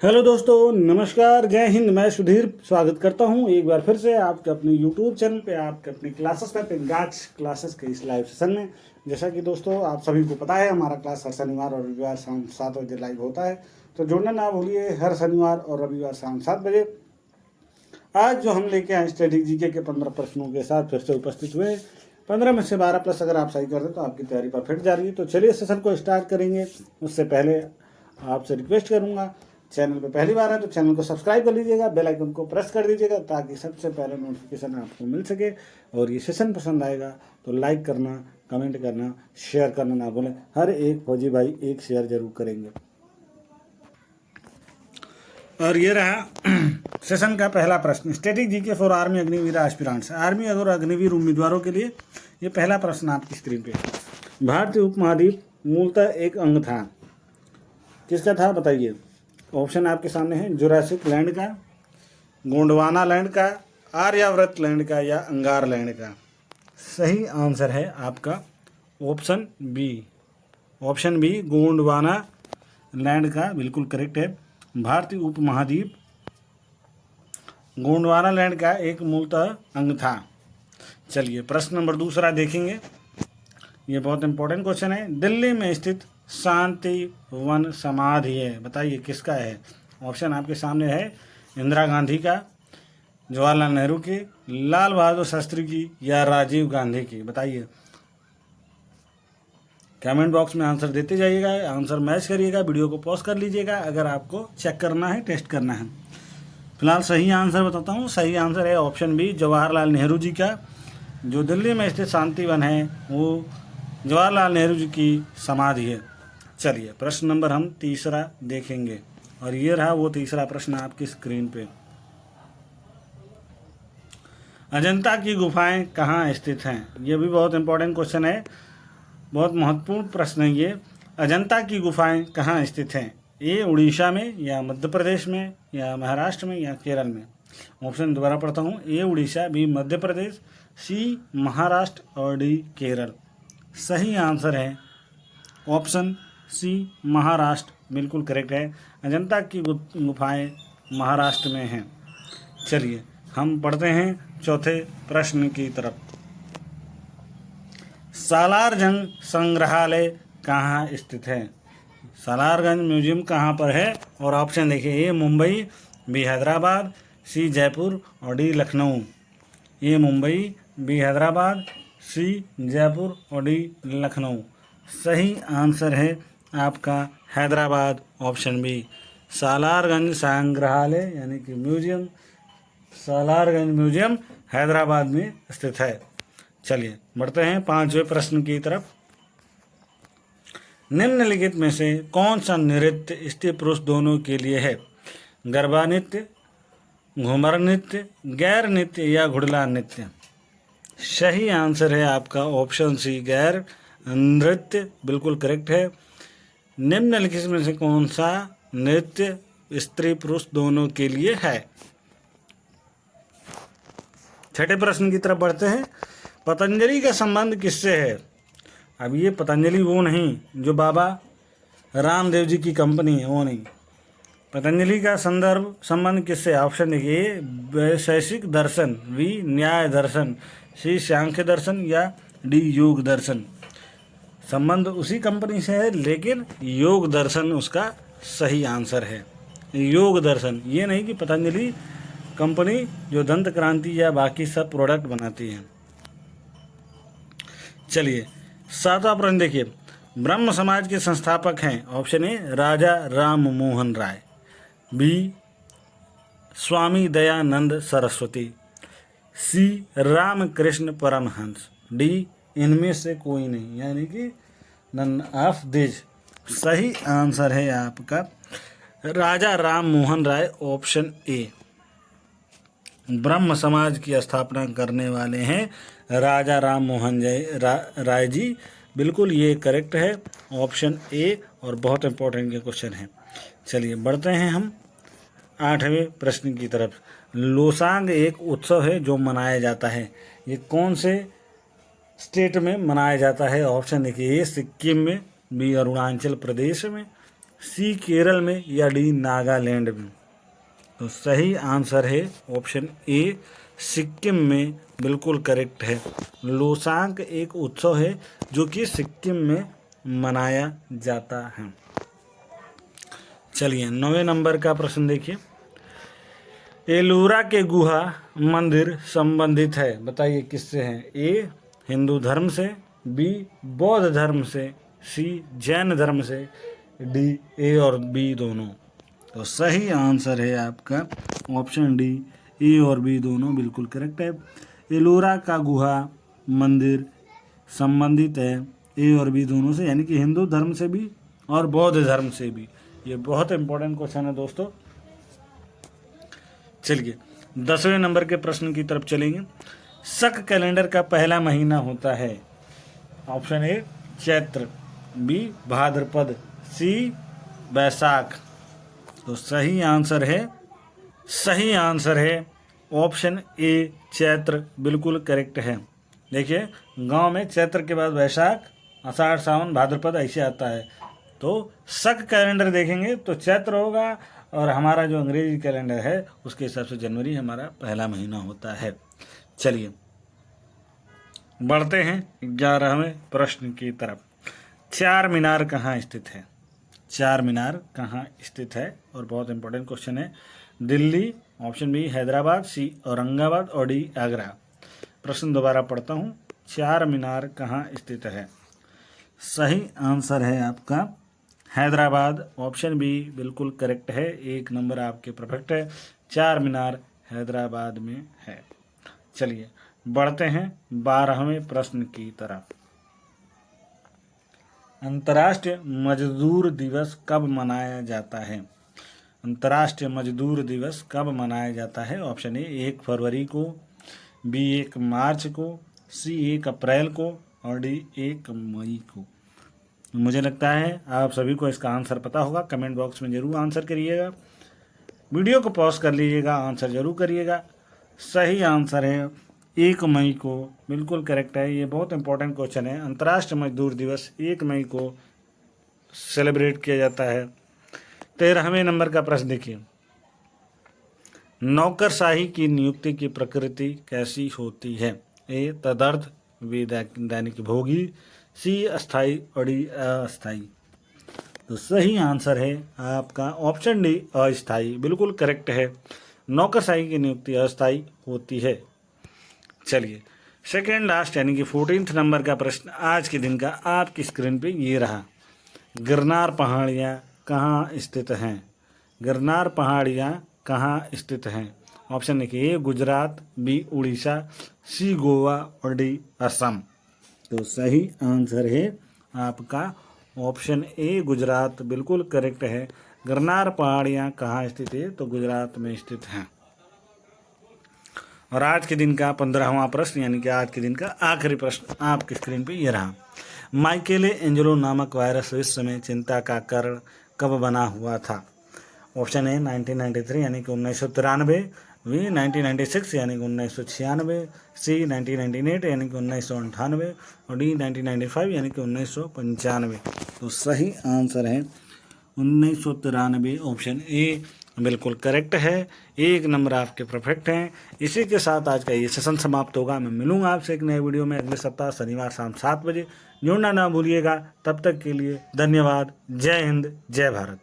Hello दोस्तों, नमस्कार, जय हिंद। मैं सुधीर स्वागत करता हूं एक बार फिर से आपके अपने यूट्यूब चैनल पे, आपके अपनी क्लासेस पे पिंगाज क्लासेस के इस लाइव सेशन में। जैसा कि दोस्तों आप सभी को पता है, हमारा क्लास हर शनिवार और रविवार शाम 7 बजे लाइव होता है। तो जुड़ना ना भूलिए, हर शनिवार और रविवार शाम 7 बजे। आज जो हम लेके आए स्टैटिक जीके के 15 प्रश्नों के साथ फिर से उपस्थित हुए। 15 में से 12 प्लस अगर आप सही कर दें तो आपकी तैयारी परफेक्ट जा रही है। तो चलिए सेशन को स्टार्ट करेंगे। उससे पहले आपसे रिक्वेस्ट करूंगा, चैनल पे पहली बार है तो चैनल को सब्सक्राइब कर लीजिएगा, बेल आइकन को प्रेस कर दीजिएगा ताकि सबसे पहले नोटिफिकेशन आपको मिल सके। और ये सेशन पसंद आएगा तो लाइक करना, कमेंट करना, शेयर करना ना भूलें। हर एक फौजी भाई एक शेयर जरूर करेंगे। और ये रहा सेशन का पहला प्रश्न, static GK for army Agniveer aspirants. Army और अग्निवीर उम्मीदवारों के लिए ये पहला प्रश्न आपकी स्क्रीन पे। भारतीय उपमहाद्वीप मूलतः एक अंग था, किसका था बताइए। ऑप्शन आपके सामने है, जुरासिक लैंड का, गोंडवाना लैंड का, आर्यावर्त लैंड का या अंगार लैंड का। सही आंसर है आपका option B. Option B Gondwana land का बिल्कुल करेक्ट है। भारतीय उपमहाद्वीप गोंडवाना लैंड का एक मूलतः अंग था। चलिए प्रश्न नंबर दूसरा देखेंगे। ये बहुत इंपॉर्टेंट क्वेश्चन है। दिल्ली में स्थित शांति वन समाधि है, बताइए किसका है। ऑप्शन आपके सामने है, इंदिरा गांधी का, जवाहरलाल नेहरू की, लाल बहादुर शास्त्री की या राजीव गांधी की। बताइए, कमेंट बॉक्स में आंसर देते जाइएगा, आंसर मैच करिएगा, वीडियो को पॉज कर लीजिएगा अगर आपको चेक करना है, टेस्ट करना है। फिलहाल सही आंसर बताता हूँ। सही आंसर है ऑप्शन बी, जवाहरलाल नेहरू जी का। जो दिल्ली में स्थित शांति वन है वो जवाहरलाल नेहरू जी की समाधि है। चलिए प्रश्न नंबर हम तीसरा देखेंगे और ये रहा वो तीसरा प्रश्न आपकी स्क्रीन पे। अजंता की गुफाएं कहाँ स्थित हैं। ये भी बहुत इंपॉर्टेंट क्वेश्चन है, बहुत महत्वपूर्ण प्रश्न है ये। अजंता की गुफाएं कहाँ स्थित हैं। ए उड़ीसा में या मध्य प्रदेश में या महाराष्ट्र में या केरल में। ऑप्शन दोबारा पढ़ता हूँ, ए उड़ीसा, बी मध्य प्रदेश, सी महाराष्ट्र और डी केरल। सही आंसर है ऑप्शन सी महाराष्ट्र, बिल्कुल करेक्ट है। अजंता की गुफाएं महाराष्ट्र में हैं। चलिए हम पढ़ते हैं चौथे प्रश्न की तरफ। सालारजंग संग्रहालय कहाँ स्थित है। सालारगंज म्यूजियम कहाँ पर है। और ऑप्शन देखिए, ए मुंबई, बी हैदराबाद, सी जयपुर और डी लखनऊ। ए मुंबई, बी हैदराबाद, सी जयपुर और डी लखनऊ। सही आंसर है आपका हैदराबाद, ऑप्शन बी। सालारगंज संग्रहालय यानी कि म्यूजियम, सालारगंज म्यूजियम हैदराबाद में स्थित है। चलिए बढ़ते हैं पांचवें प्रश्न की तरफ। निम्नलिखित में से कौन सा नृत्य स्त्री पुरुष दोनों के लिए है। गरबा नृत्य, घूमर नृत्य, गैर नृत्य या घुड़ला नृत्य। सही आंसर है आपका ऑप्शन सी, गैर नृत्य, बिल्कुल करेक्ट है। निम्नलिखित में से कौन सा नृत्य स्त्री पुरुष दोनों के लिए है। छठे प्रश्न की तरफ बढ़ते हैं। पतंजलि का संबंध किससे है। अब ये पतंजलि वो नहीं जो बाबा रामदेव जी की कंपनी है, वो नहीं। पतंजलि का संबंध किससे। ऑप्शन देखिए, ए वैशेषिक दर्शन, बी न्याय दर्शन, सी सांख्य दर्शन या डी योग दर्शन। संबंध उसी कंपनी से है लेकिन योग दर्शन उसका सही आंसर है। योग दर्शन, ये नहीं कि पतंजलि कंपनी जो दंत क्रांति या बाकी सब प्रोडक्ट बनाती है। चलिए सातवां प्रश्न देखिए। ब्रह्म समाज के संस्थापक हैं। Option A Raja Ram Mohan Roy, B Swami Dayanand Saraswati, C Ramakrishna Paramhansa, D इनमें से कोई नहीं यानी कि नन ऑफ दिस। सही आंसर है आपका राजा राम मोहन राय, ऑप्शन ए। ब्रह्म समाज की स्थापना करने वाले हैं राजा राम मोहन राय जी, बिल्कुल ये करेक्ट है, ऑप्शन ए। और बहुत इंपॉर्टेंट ये क्वेश्चन है। चलिए बढ़ते हैं हम आठवें प्रश्न की तरफ। लोसांग एक उत्सव है जो मनाया जाता है, ये कौन से स्टेट में मनाया जाता है। ऑप्शन देखिए, ए सिक्किम में, बी अरुणाचल प्रदेश में, सी केरल में या डी नागालैंड में? तो सही आंसर है ऑप्शन ए सिक्किम में, बिल्कुल करेक्ट है। लोसांग एक उत्सव है जो कि सिक्किम में मनाया जाता है। चलिए 9वें नंबर का प्रश्न देखिए। एलोरा के गुहा मंदिर संबंधित है, बताइए किससे है? ए हिंदू धर्म से, बी बौद्ध धर्म से, सी जैन धर्म से, डी ए और बी दोनों। तो सही आंसर है आपका ऑप्शन डी ए और बी दोनों, बिल्कुल करेक्ट है। एलोरा का गुहा मंदिर संबंधित है ए और बी दोनों से, यानी कि हिंदू धर्म से भी और बौद्ध धर्म से भी। ये बहुत इंपॉर्टेंट क्वेश्चन है दोस्तों। चलिए 10वें नंबर के प्रश्न की तरफ चलेंगे। शक कैलेंडर का पहला महीना होता है। ऑप्शन ए चैत्र, बी भाद्रपद, सी बैसाख। तो सही आंसर है ऑप्शन ए चैत्र, बिल्कुल करेक्ट है। देखिए गांव में चैत्र के बाद वैशाख, आषाढ़, सावन, भाद्रपद ऐसे आता है। तो शक कैलेंडर देखेंगे तो चैत्र होगा, और हमारा जो अंग्रेजी कैलेंडर है उसके हिसाब से जनवरी हमारा पहला महीना होता है। चलिए बढ़ते हैं 11वें प्रश्न की तरफ। चार मीनार कहाँ स्थित है? चार मीनार कहाँ स्थित है? और बहुत इंपॉर्टेंट क्वेश्चन है। दिल्ली, ऑप्शन बी हैदराबाद, सी औरंगाबाद और डी आगरा। प्रश्न दोबारा पढ़ता हूँ। चार मीनार कहाँ स्थित है? सही आंसर है आपका हैदराबाद, ऑप्शन बी बिल्कुल करेक्ट है। 1 नंबर आपके परफेक्ट है। चार मीनार हैदराबाद में है। चलिए बढ़ते हैं 12वें प्रश्न की तरफ। अंतर्राष्ट्रीय मजदूर दिवस कब मनाया जाता है? अंतर्राष्ट्रीय मजदूर दिवस कब मनाया जाता है? ऑप्शन ए 1 फरवरी को, बी 1 मार्च को, सी 1 अप्रैल को और डी 1 मई को। मुझे लगता है आप सभी को इसका आंसर पता होगा। कमेंट बॉक्स में ज़रूर आंसर करिएगा। वीडियो को पॉज कर लीजिएगा, आंसर जरूर करिएगा। सही आंसर है 1 मई को, बिल्कुल करेक्ट है। ये बहुत इंपॉर्टेंट क्वेश्चन है। अंतर्राष्ट्रीय मजदूर दिवस 1 मई को सेलिब्रेट किया जाता है। 13वें नंबर का प्रश्न देखिए। नौकरशाही की नियुक्ति की प्रकृति कैसी होती है? ए तदर्थ, बी दैनिक भोगी, सी अस्थाई और डी अस्थाई। तो सही आंसर है आपका ऑप्शन डी अस्थाई, बिल्कुल करेक्ट है। नौकरशाही की नियुक्ति अस्थाई होती है। चलिए सेकेंड लास्ट यानी कि 14th नंबर का प्रश्न आज के दिन का आपकी स्क्रीन पे ये रहा। गिरनार पहाड़ियाँ कहाँ स्थित हैं? गिरनार पहाड़ियाँ कहाँ स्थित हैं? Option A Gujarat, B Orissa, C Goa और डी असम। तो सही आंसर है आपका ऑप्शन ए गुजरात, बिल्कुल करेक्ट है। गिरनार पहाड़ियाँ कहाँ स्थित है? तो गुजरात में स्थित हैं। और आज के दिन का 15वां प्रश्न यानी कि आज के दिन का आखिरी प्रश्न आपकी स्क्रीन पे ये रहा। माइकेले एंजेलो नामक वायरस विश्व में चिंता का कारण कब बना हुआ था? ऑप्शन ए 1993 यानी कि 1993, बी 1996 यानी कि 1996, सी 1998 यानी कि 1998 और डी 1995 यानी कि 1995। तो सही आंसर है 1993, ऑप्शन ए बिल्कुल करेक्ट है। 1 नंबर आपके परफेक्ट हैं। इसी के साथ आज का ये सेशन समाप्त होगा। मैं मिलूंगा आपसे एक नए वीडियो में अगले सप्ताह शनिवार शाम 7 बजे। जुड़ना ना भूलिएगा। तब तक के लिए धन्यवाद। जय हिंद, जय भारत।